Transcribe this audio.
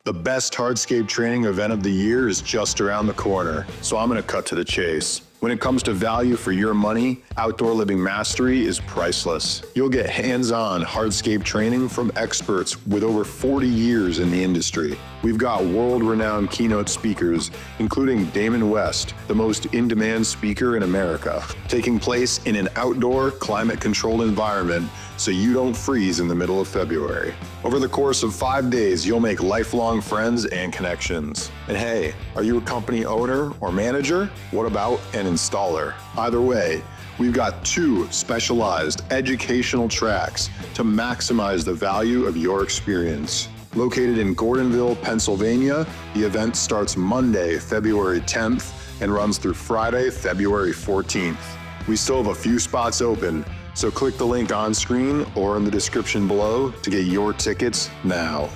The best hardscape training event of the year is just around the corner, so I'm going to cut to the chase. When it comes to value for your money, Outdoor Living Mastery is priceless. You'll get hands-on hardscape training from experts with over 40 years in the industry. We've got world-renowned keynote speakers, including Damon West, the most in-demand speaker in America, taking place in an outdoor, climate-controlled environment so you don't freeze in the middle of February. Over the course of 5 days, you'll make lifelong friends and connections. And hey, are you a company owner or manager? What about an installer? Either way, we've got 2 specialized educational tracks to maximize the value of your experience. Located in Gordonville, Pennsylvania, the event starts Monday, February 10th and runs through Friday, February 14th. We still have a few spots open, so click the link on screen or in the description below to get your tickets now.